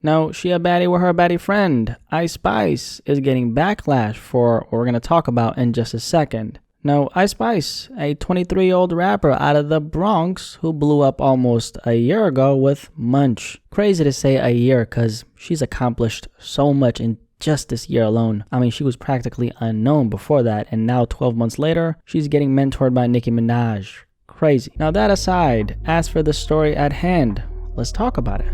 Now, she a baddie with her baddie friend. Ice Spice is getting backlash for what we're going to talk about in just a second. Now, Ice Spice, a 23-year-old rapper out of the Bronx who blew up almost a year ago with Munch. Crazy to say a year because she's accomplished so much in just this year alone. I mean, she was practically unknown before that, and now 12 months later, she's getting mentored by Nicki Minaj. Crazy. Now, that aside, as for the story at hand, let's talk about it.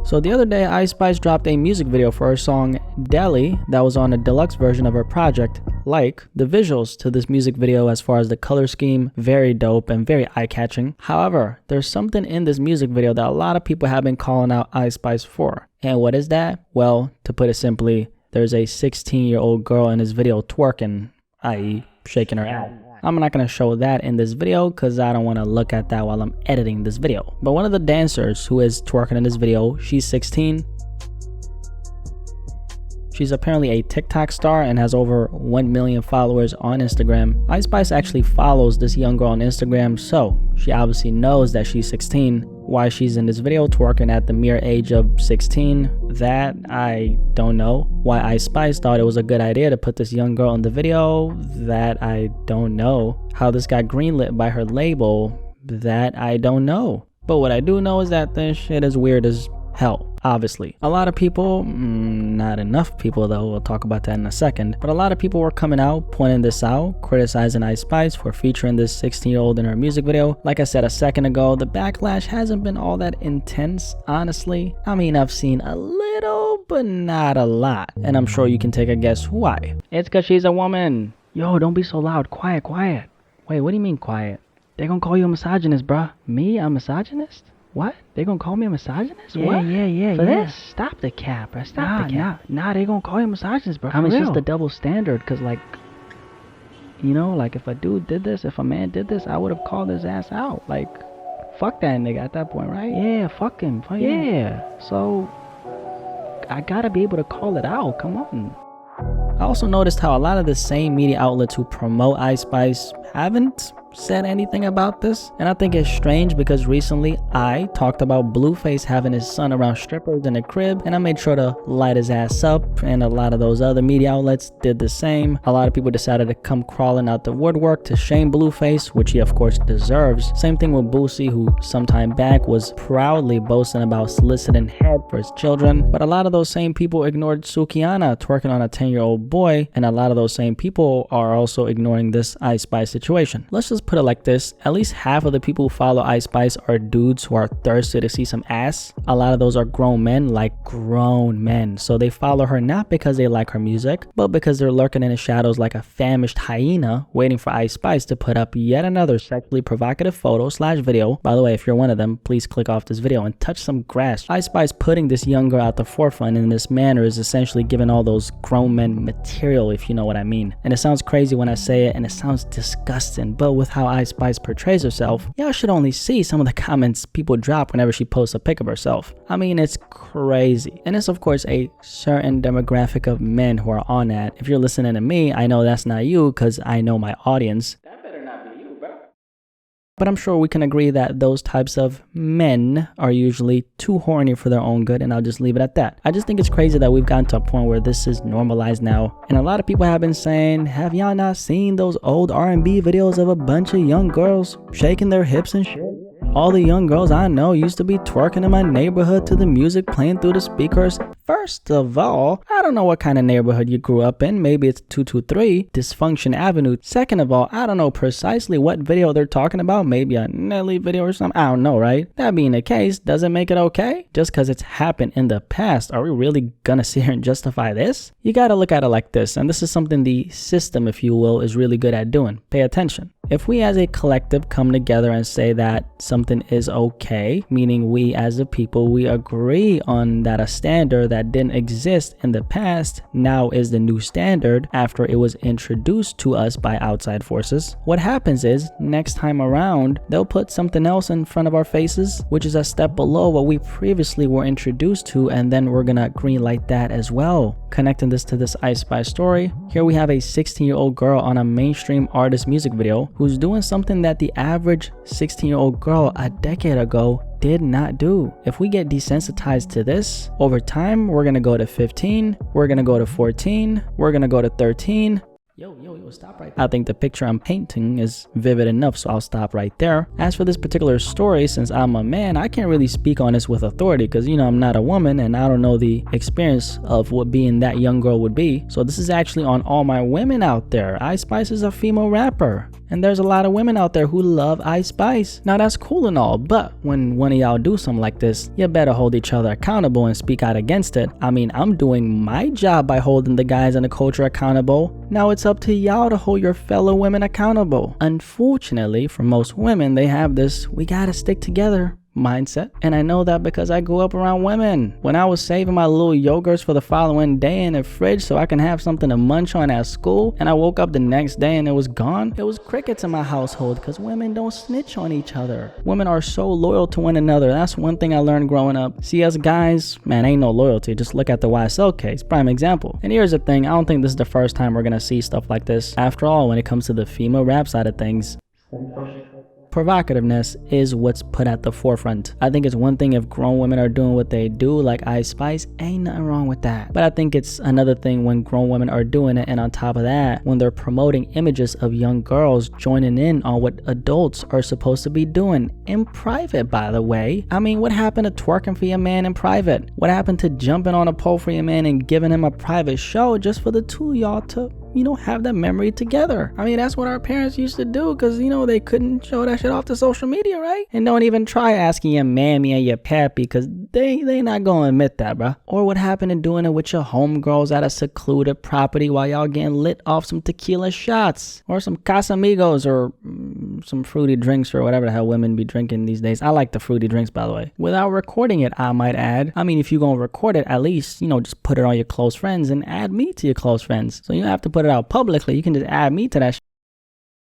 So the other day, Ice Spice dropped a music video for her song Deli that was on a deluxe version of her project. Like, the visuals to this music video as far as the color scheme, very dope and very eye-catching. However, there's something in this music video that a lot of people have been calling out Ice Spice for. And what is that? Well, to put it simply, there's a 16-year-old girl in this video twerking, i.e. shaking her ass. I'm not going to show that in this video because I don't want to look at that while I'm editing this video. But one of the dancers who is twerking in this video, she's 16. She's apparently a TikTok star and has over 1 million followers on Instagram. Ice Spice actually follows this young girl on Instagram, so she obviously knows that she's 16. Why she's in this video twerking at the mere age of 16, that I don't know. Why Ice Spice thought it was a good idea to put this young girl in the video, that I don't know. How this got greenlit by her label, that I don't know. But what I do know is that this shit is weird as hell. Obviously, a lot of people, not enough people though, we'll talk about that in a second, but a lot of people were coming out, pointing this out, criticizing Ice Spice for featuring this 16-year-old in her music video. Like I said a second ago, the backlash hasn't been all that intense, honestly. I mean, I've seen a little, but not a lot, and I'm sure you can take a guess why. It's because she's a woman. Yo, don't be so loud. Quiet, quiet. Wait, what do you mean quiet? They gonna call you a misogynist, bruh. Me, a misogynist? What? They gonna call me a misogynist? Yeah, what? yeah. For this? Stop the cap, bro. Stop the cap. Nah, they gonna call you a misogynist, bro. I mean, it's real. just the double standard, cause like, you know, like if a dude did this, if a man did this, I would have called his ass out. Like, fuck that nigga at that point, right? Yeah, fuck him. Yeah. So, I gotta be able to call it out. Come on. I also noticed how a lot of the same media outlets who promote Ice Spice haven't said anything about this, and I think it's strange because recently I talked about Blueface having his son around strippers in a crib, and I made sure to light his ass up, and a lot of those other media outlets did the same. A lot of people decided to come crawling out the woodwork to shame Blueface, which he of course deserves. Same thing with Boosie, who sometime back was proudly boasting about soliciting head for his children, but a lot of those same people ignored Sukiana twerking on a 10-year-old boy, and a lot of those same people are also ignoring this Ice Spice situation. Let's just put it like this: at least half of the people who follow Ice Spice are dudes who are thirsty to see some ass. A lot of those are grown men, like grown men, so they follow her not because they like her music, but because they're lurking in the shadows like a famished hyena waiting for Ice Spice to put up yet another sexually provocative photo / video. By the way, if you're one of them, please click off this video and touch some grass. Ice Spice putting this young girl at the forefront in this manner is essentially giving all those grown men material, if you know what I mean. And it sounds crazy when I say it, and it sounds disgusting, but with how Ice Spice portrays herself, y'all should only see some of the comments people drop whenever she posts a pic of herself. I mean, it's crazy. And it's of course a certain demographic of men who are on that. If you're listening to me, I know that's not you because I know my audience. That better not be you, bro. But I'm sure we can agree that those types of men are usually too horny for their own good, and I'll just leave it at that. I just think it's crazy that we've gotten to a point where this is normalized now. And a lot of people have been saying, have y'all not seen those old R&B videos of a bunch of young girls shaking their hips and shit? All the young girls I know used to be twerking in my neighborhood to the music playing through the speakers. First of all, I don't know what kind of neighborhood you grew up in. Maybe it's 223 Dysfunction Avenue. Second of all, I don't know precisely what video they're talking about. Maybe a Nelly video or something. I don't know, right? That being the case, doesn't make it okay? Just because it's happened in the past, are we really gonna sit here and justify this? You gotta look at it like this, and this is something the system, if you will, is really good at doing. Pay attention. If we as a collective come together and say that something is okay, meaning we as a people, we agree on that a standard that didn't exist in the past now is the new standard after it was introduced to us by outside forces, what happens is next time around, they'll put something else in front of our faces, which is a step below what we previously were introduced to, and then we're gonna greenlight that as well. Connecting this to this Ice Spice story, here we have a 16-year-old girl on a mainstream artist music video who's doing something that the average 16-year-old girl a decade ago did not do. If we get desensitized to this, over time, we're gonna go to 15, we're gonna go to 14, we're gonna go to 13. Yo, stop right there. I think the picture I'm painting is vivid enough, so I'll stop right there. As for this particular story, since I'm a man, I can't really speak on this with authority because, I'm not a woman and I don't know the experience of what being that young girl would be. So this is actually on all my women out there. Ice Spice is a female rapper. And there's a lot of women out there who love Ice Spice. Now that's cool and all, but when one of y'all do something like this, you better hold each other accountable and speak out against it. I mean, I'm doing my job by holding the guys in the culture accountable. Now it's up to y'all to hold your fellow women accountable. Unfortunately, for most women, they have this "we gotta stick together" mindset, and I know that because I grew up around women. When I was saving my little yogurts for the following day in the fridge so I can have something to munch on at school, and I woke up the next day and it was gone, it was crickets in my household because women don't snitch on each other. Women are so loyal to one another. That's one thing I learned growing up. See, us guys, man, ain't no loyalty. Just look at the YSL case, prime example. And here's the thing, I don't think this is the first time we're gonna see stuff like this. After all, when it comes to the female rap side of things, provocativeness is what's put at the forefront. I think it's one thing if grown women are doing what they do, like Ice Spice, ain't nothing wrong with that. But I think it's another thing when grown women are doing it, and on top of that, when they're promoting images of young girls joining in on what adults are supposed to be doing in private, by the way. I mean, what happened to twerking for your man in private? What happened to jumping on a pole for your man and giving him a private show just for the two of y'all to have that memory together? I mean, that's what our parents used to do because, they couldn't show that shit off to social media, right? And don't even try asking your mammy and your pappy because they not gonna admit that, bruh. Or what happened to doing it with your homegirls at a secluded property while y'all getting lit off some tequila shots or some Casamigos or some fruity drinks or whatever the hell women be drinking these days. I like the fruity drinks, by the way. Without recording it, I might add. I mean, if you gonna record it, at least, just put it on your close friends and add me to your close friends. So you don't have to put it out publicly. You can just add me to that shit.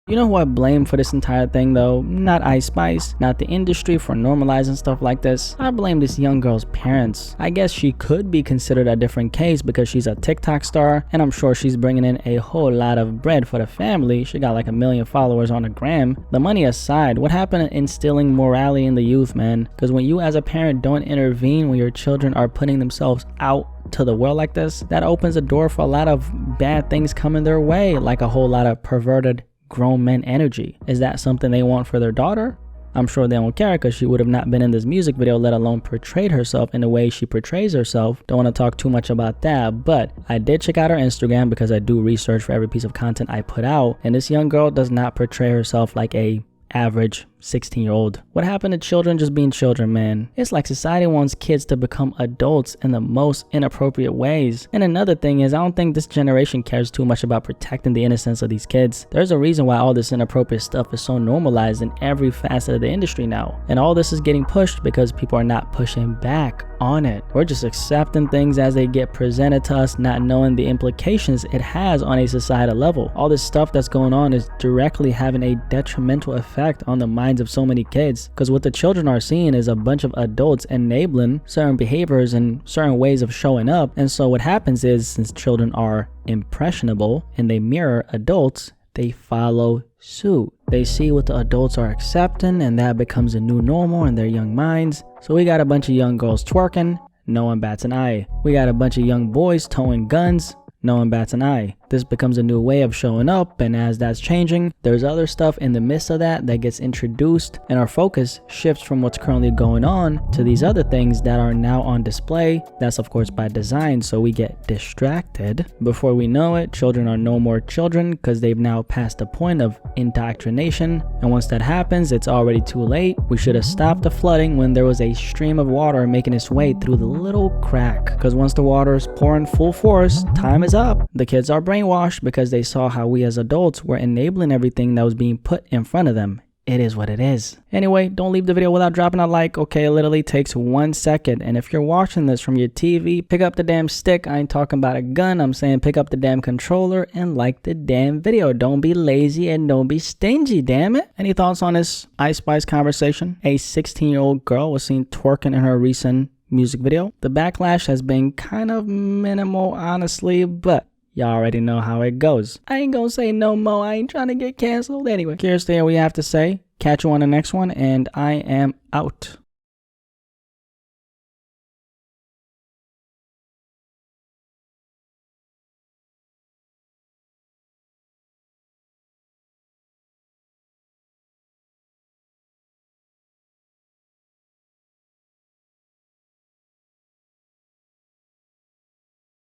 You know who I blame for this entire thing though? Not Ice Spice, not the industry for normalizing stuff like this. I blame this young girl's parents. I guess she could be considered a different case because she's a TikTok star, and I'm sure she's bringing in a whole lot of bread for the family. She got like 1 million followers on the gram. The money aside, what happened to instilling morality in the youth, man? Because when you as a parent don't intervene when your children are putting themselves out to the world like this, that opens a door for a lot of bad things coming their way, like a whole lot of perverted grown men energy. Is that something they want for their daughter? I'm sure they don't care because she would have not been in this music video, let alone portrayed herself in the way she portrays herself. Don't want to talk too much about that, but I did check out her Instagram because I do research for every piece of content I put out, and this young girl does not portray herself like a average 16-year-old. What happened to children just being children, man? It's like society wants kids to become adults in the most inappropriate ways. And another thing is, I don't think this generation cares too much about protecting the innocence of these kids. There's a reason why all this inappropriate stuff is so normalized in every facet of the industry now. And all this is getting pushed because people are not pushing back on it. We're just accepting things as they get presented to us, not knowing the implications it has on a societal level. All this stuff that's going on is directly having a detrimental effect on the minds of so many kids, because what the children are seeing is a bunch of adults enabling certain behaviors and certain ways of showing up. And so what happens is, since children are impressionable and they mirror adults, they follow suit. They see what the adults are accepting, and that becomes a new normal in their young minds. So we got a bunch of young girls twerking, no one bats an eye. We got a bunch of young boys towing guns, no one bats an eye. This becomes a new way of showing up, and as that's changing, there's other stuff in the midst of that gets introduced, and our focus shifts from what's currently going on to these other things that are now on display. That's of course by design, so we get distracted. Before we know it, children are no more children because they've now passed the point of indoctrination, and once that happens, it's already too late. We should have stopped the flooding when there was a stream of water making its way through the little crack, because once the water is pouring full force, time is up. The kids are brainwashed because they saw how we as adults were enabling everything that was being put in front of them. It is what it is. Anyway, don't leave the video without dropping a like, okay? It literally takes 1 second. And if you're watching this from your TV, pick up the damn stick. I ain't talking about a gun. I'm saying pick up the damn controller and like the damn video. Don't be lazy and don't be stingy, damn it. Any thoughts on this Ice Spice conversation? A 16-year-old girl was seen twerking in her recent music video. The backlash has been kind of minimal, honestly, but y'all already know how it goes. I ain't gonna say no more. I ain't trying to get canceled. Anyway, curious to hear what you have to say. Catch you on the next one, and I am out.